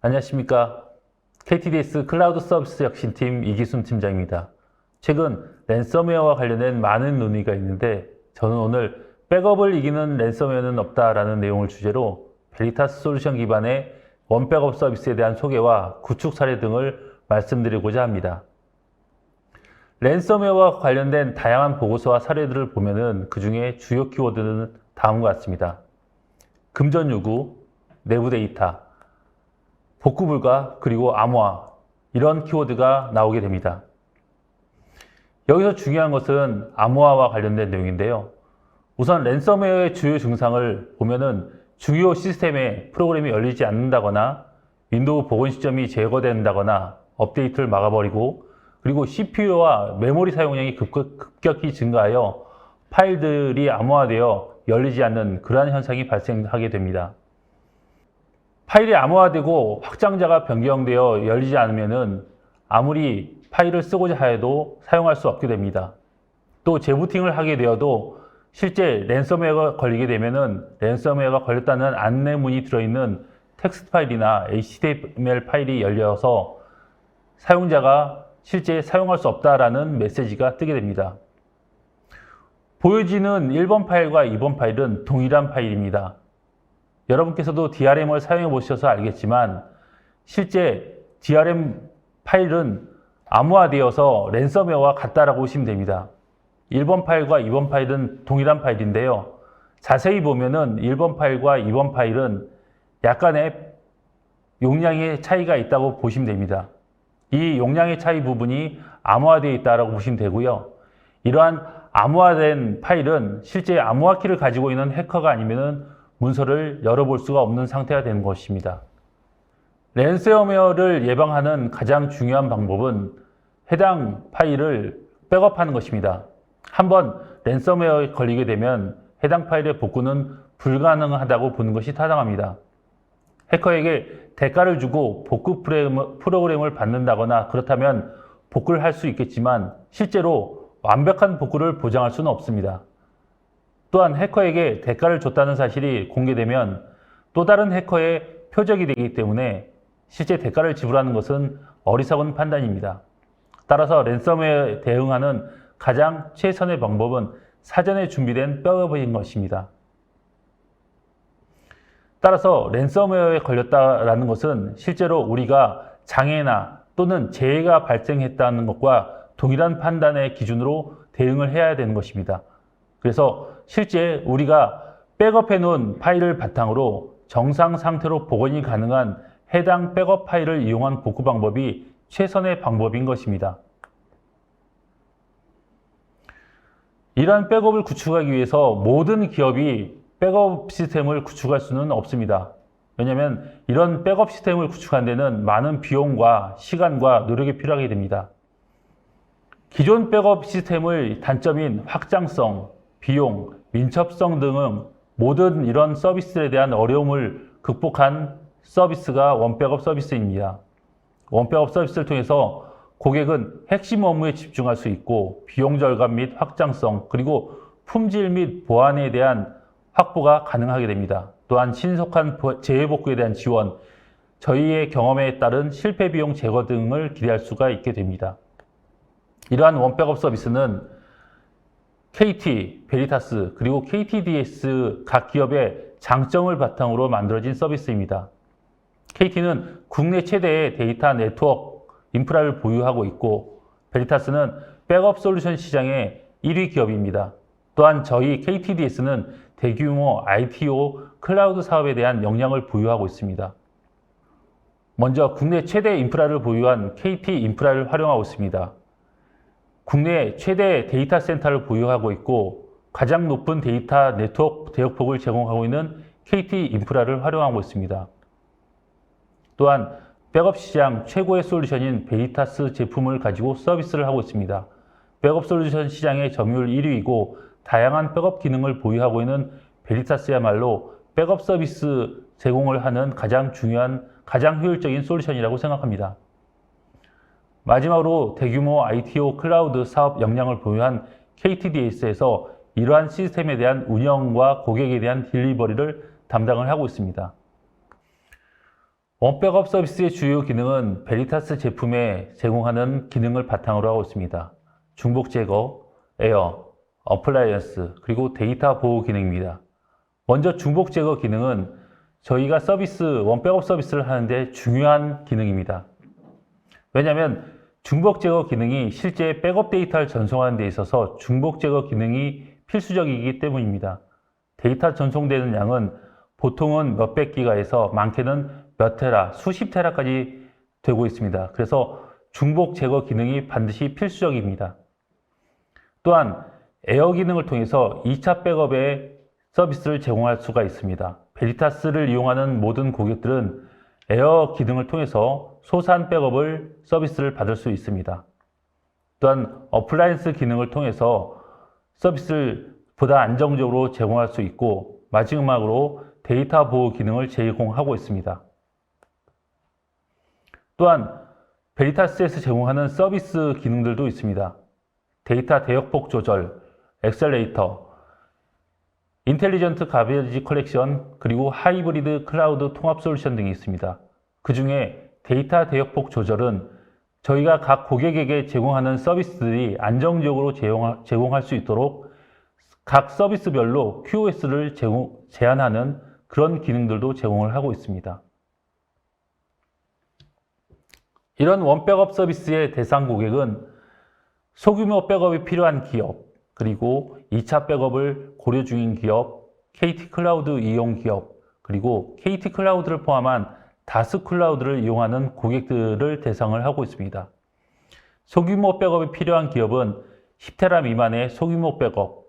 안녕하십니까. KTDS 클라우드 서비스 혁신팀 이기순 팀장입니다. 최근 랜섬웨어와 관련된 많은 논의가 있는데 저는 오늘 백업을 이기는 랜섬웨어는 없다라는 내용을 주제로 베리타스 솔루션 기반의 원백업 서비스에 대한 소개와 구축 사례 등을 말씀드리고자 합니다. 랜섬웨어와 관련된 다양한 보고서와 사례들을 보면은 그 중에 주요 키워드는 다음과 같습니다. 금전 요구, 내부 데이터, 복구 불가, 그리고 암호화, 이런 키워드가 나오게 됩니다. 여기서 중요한 것은 암호화와 관련된 내용인데요. 우선 랜섬웨어의 주요 증상을 보면은 주요 시스템에 프로그램이 열리지 않는다거나 윈도우 복원 시점이 제거된다거나 업데이트를 막아버리고, 그리고 CPU와 메모리 사용량이 급격히 증가하여 파일들이 암호화되어 열리지 않는 그러한 현상이 발생하게 됩니다. 파일이 암호화되고 확장자가 변경되어 열리지 않으면 아무리 파일을 쓰고자 해도 사용할 수 없게 됩니다. 또 재부팅을 하게 되어도 실제 랜섬웨어가 걸리게 되면 랜섬웨어가 걸렸다는 안내문이 들어있는 텍스트 파일이나 HTML 파일이 열려서 사용자가 실제 사용할 수 없다라는 메시지가 뜨게 됩니다. 보여지는 1번 파일과 2번 파일은 동일한 파일입니다. 여러분께서도 DRM을 사용해 보셔서 알겠지만 실제 DRM 파일은 암호화되어서 랜섬웨어와 같다라고 보시면 됩니다. 1번 파일과 2번 파일은 동일한 파일인데요. 자세히 보면은 1번 파일과 2번 파일은 약간의 용량의 차이가 있다고 보시면 됩니다. 이 용량의 차이 부분이 암호화되어 있다고 보시면 되고요. 이러한 암호화된 파일은 실제 암호화 키를 가지고 있는 해커가 아니면은 문서를 열어볼 수가 없는 상태가 되는 것입니다. 랜섬웨어를 예방하는 가장 중요한 방법은 해당 파일을 백업하는 것입니다. 한번 랜섬웨어에 걸리게 되면 해당 파일의 복구는 불가능하다고 보는 것이 타당합니다. 해커에게 대가를 주고 복구 프로그램을 받는다거나 그렇다면 복구를 할 수 있겠지만 실제로 완벽한 복구를 보장할 수는 없습니다. 또한 해커에게 대가를 줬다는 사실이 공개되면 또 다른 해커의 표적이 되기 때문에 실제 대가를 지불하는 것은 어리석은 판단입니다. 따라서 랜섬웨어에 대응하는 가장 최선의 방법은 사전에 준비된 백업인 것입니다. 따라서 랜섬웨어에 걸렸다는 것은 실제로 우리가 장애나 또는 재해가 발생했다는 것과 동일한 판단의 기준으로 대응을 해야 되는 것입니다. 그래서 실제 우리가 백업해 놓은 파일을 바탕으로 정상 상태로 복원이 가능한 해당 백업 파일을 이용한 복구 방법이 최선의 방법인 것입니다. 이러한 백업을 구축하기 위해서 모든 기업이 백업 시스템을 구축할 수는 없습니다. 왜냐하면 이런 백업 시스템을 구축하는 데는 많은 비용과 시간과 노력이 필요하게 됩니다. 기존 백업 시스템의 단점인 확장성, 비용, 민첩성 등은 모든 이런 서비스에 대한 어려움을 극복한 서비스가 원백업 서비스입니다. 원백업 서비스를 통해서 고객은 핵심 업무에 집중할 수 있고 비용 절감 및 확장성, 그리고 품질 및 보안에 대한 확보가 가능하게 됩니다. 또한 신속한 재해복구에 대한 지원, 저희의 경험에 따른 실패 비용 제거 등을 기대할 수가 있게 됩니다. 이러한 원백업 서비스는 KT, 베리타스, 그리고 KTDS 각 기업의 장점을 바탕으로 만들어진 서비스입니다. KT는 국내 최대의 데이터 네트워크 인프라를 보유하고 있고 베리타스는 백업 솔루션 시장의 1위 기업입니다. 또한 저희 KTDS는 대규모 ITO 클라우드 사업에 대한 역량을 보유하고 있습니다. 먼저 국내 최대 인프라를 보유한 KT 인프라를 활용하고 있습니다. 국내 최대 데이터 센터를 보유하고 있고 가장 높은 데이터 네트워크 대역폭을 제공하고 있는 KT 인프라를 활용하고 있습니다. 또한 백업 시장 최고의 솔루션인 베리타스 제품을 가지고 서비스를 하고 있습니다. 백업 솔루션 시장의 점유율 1위이고 다양한 백업 기능을 보유하고 있는 베리타스야말로 백업 서비스 제공을 하는 가장 중요한, 가장 효율적인 솔루션이라고 생각합니다. 마지막으로 대규모 ITO 클라우드 사업 역량을 보유한 KTDS에서 이러한 시스템에 대한 운영과 고객에 대한 딜리버리를 담당을 하고 있습니다. 원백업 서비스의 주요 기능은 베리타스 제품에 제공하는 기능을 바탕으로 하고 있습니다. 중복 제거, 에어, 어플라이언스, 그리고 데이터 보호 기능입니다. 먼저 중복 제거 기능은 저희가 원백업 서비스를 하는데 중요한 기능입니다. 왜냐하면 중복 제거 기능이 실제 백업 데이터를 전송하는 데 있어서 중복 제거 기능이 필수적이기 때문입니다. 데이터 전송되는 양은 보통은 몇백 기가에서 많게는 몇 테라, 수십 테라까지 되고 있습니다. 그래서 중복 제거 기능이 반드시 필수적입니다. 또한 에어 기능을 통해서 2차 백업의 서비스를 제공할 수가 있습니다. 베리타스를 이용하는 모든 고객들은 에어 기능을 통해서 소산 백업을 서비스를 받을 수 있습니다. 또한 어플라이언스 기능을 통해서 서비스를 보다 안정적으로 제공할 수 있고, 마지막으로 데이터 보호 기능을 제공하고 있습니다. 또한 베리타스에서 제공하는 서비스 기능들도 있습니다. 데이터 대역폭 조절, 엑셀레이터, 인텔리전트 가베이지 컬렉션, 그리고 하이브리드 클라우드 통합 솔루션 등이 있습니다. 그 중에 데이터 대역폭 조절은 저희가 각 고객에게 제공하는 서비스들이 안정적으로 제공할 수 있도록 각 서비스별로 QoS를 제한하는 그런 기능들도 제공을 하고 있습니다. 이런 원백업 서비스의 대상 고객은 소규모 백업이 필요한 기업, 그리고 2차 백업을 고려 중인 기업, KT 클라우드 이용 기업, 그리고 KT 클라우드를 포함한 다스 클라우드를 이용하는 고객들을 대상을 하고 있습니다. 소규모 백업이 필요한 기업은 10테라 미만의 소규모 백업,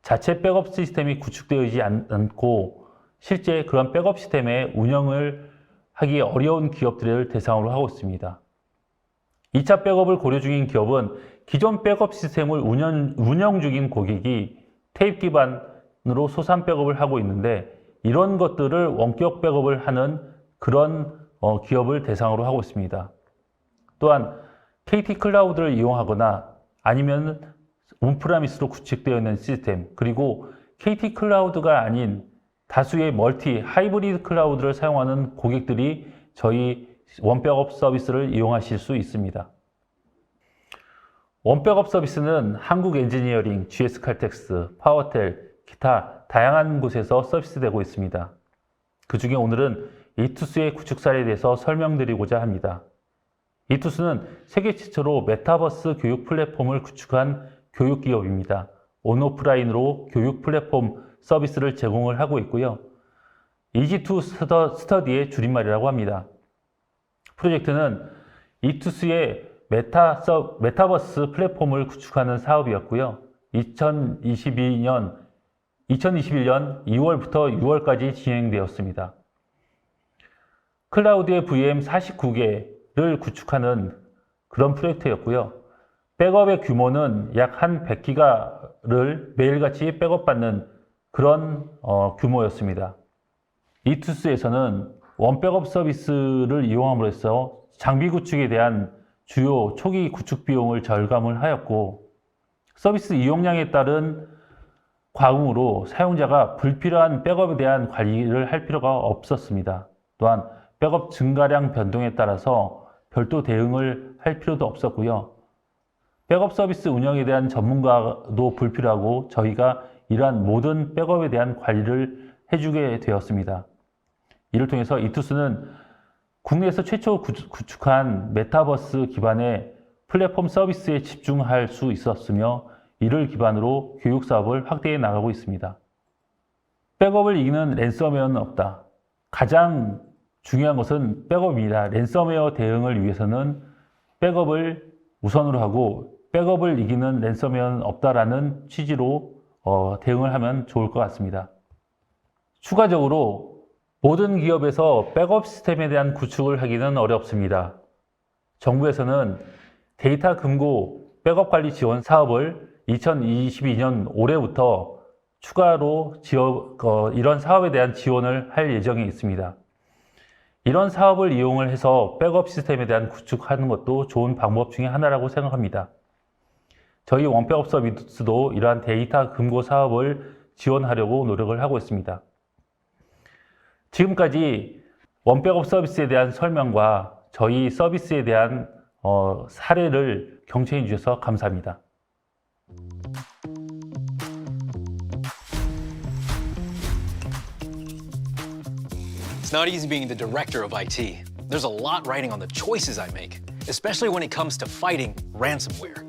자체 백업 시스템이 구축되어 있지 않고 실제 그런 백업 시스템의 운영을 하기 어려운 기업들을 대상으로 하고 있습니다. 2차 백업을 고려 중인 기업은 기존 백업 시스템을 운영 중인 고객이 테이프 기반으로 소산 백업을 하고 있는데, 이런 것들을 원격 백업을 하는 그런 기업을 대상으로 하고 있습니다. 또한 KT 클라우드를 이용하거나 아니면 온프라미스로 구축되어 있는 시스템, 그리고 KT 클라우드가 아닌 다수의 하이브리드 클라우드를 사용하는 고객들이 저희 원백업 서비스를 이용하실 수 있습니다. 원백업 서비스는 한국 엔지니어링, GS칼텍스, 파워텔, 기타 다양한 곳에서 서비스되고 있습니다. 그 중에 오늘은 이투스의 구축 사례에 대해서 설명드리고자 합니다. 이투스는 세계 최초로 메타버스 교육 플랫폼을 구축한 교육기업입니다. 온오프라인으로 교육 플랫폼 서비스를 제공을 하고 있고요. 이지2 스터디의 줄임말이라고 합니다. 프로젝트는 이투스의 메타버스 플랫폼을 구축하는 사업이었고요. 2021년 2월부터 6월까지 진행되었습니다. 클라우드의 VM 49개를 구축하는 그런 프로젝트였고요. 백업의 규모는 약 한 100기가를 매일같이 백업받는 그런 규모였습니다. 이투스에서는 원백업 서비스를 이용함으로써 장비 구축에 대한 주요 초기 구축 비용을 절감을 하였고, 서비스 이용량에 따른 과금으로 사용자가 불필요한 백업에 대한 관리를 할 필요가 없었습니다. 또한 백업 증가량 변동에 따라서 별도 대응을 할 필요도 없었고요. 백업 서비스 운영에 대한 전문가도 불필요하고 저희가 이러한 모든 백업에 대한 관리를 해주게 되었습니다. 이를 통해서 이투스는 국내에서 최초 구축한 메타버스 기반의 플랫폼 서비스에 집중할 수 있었으며, 이를 기반으로 교육 사업을 확대해 나가고 있습니다. 백업을 이기는 랜섬웨어는 없다. 가장 중요한 것은 백업입니다. 랜섬웨어 대응을 위해서는 백업을 우선으로 하고 백업을 이기는 랜섬웨어는 없다라는 취지로 대응을 하면 좋을 것 같습니다. 추가적으로 모든 기업에서 백업 시스템에 대한 구축을 하기는 어렵습니다. 정부에서는 데이터 금고 백업 관리 지원 사업을 2022년 올해부터 추가로 이런 사업에 대한 지원을 할 예정이 있습니다. 이런 사업을 이용을 해서 백업 시스템에 대한 구축하는 것도 좋은 방법 중에 하나라고 생각합니다. 저희 원백업 서비스도 이러한 데이터 금고 사업을 지원하려고 노력을 하고 있습니다. 지금까지 원백업 서비스에 대한 설명과 저희 서비스에 대한 사례를 경청해 주셔서 감사합니다. It's not easy being the director of IT. There's a lot riding on the choices I make, especially when it comes to fighting ransomware.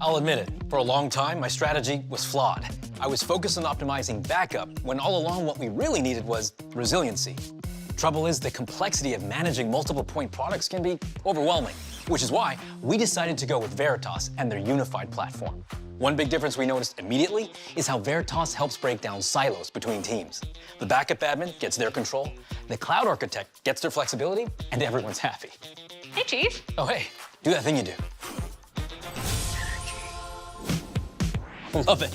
I'll admit it, for a long time, my strategy was flawed. I was focused on optimizing backup when all along what we really needed was resiliency. Trouble is, the complexity of managing multiple point products can be overwhelming, which is why we decided to go with Veritas and their unified platform. One big difference we noticed immediately is how Veritas helps break down silos between teams. The backup admin gets their control, the cloud architect gets their flexibility, and everyone's happy. Hey, Chief. Oh, hey, do that thing you do. Love it.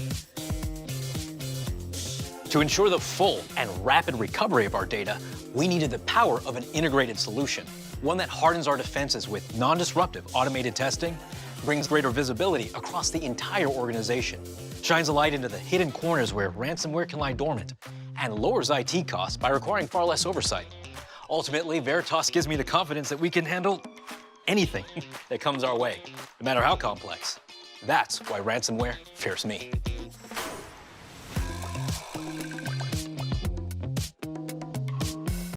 To ensure the full and rapid recovery of our data, we needed the power of an integrated solution, one that hardens our defenses with non-disruptive automated testing, brings greater visibility across the entire organization, shines a light into the hidden corners where ransomware can lie dormant, and lowers IT costs by requiring far less oversight. Ultimately, Veritas gives me the confidence that we can handle anything that comes our way, no matter how complex. That's why ransomware fears me.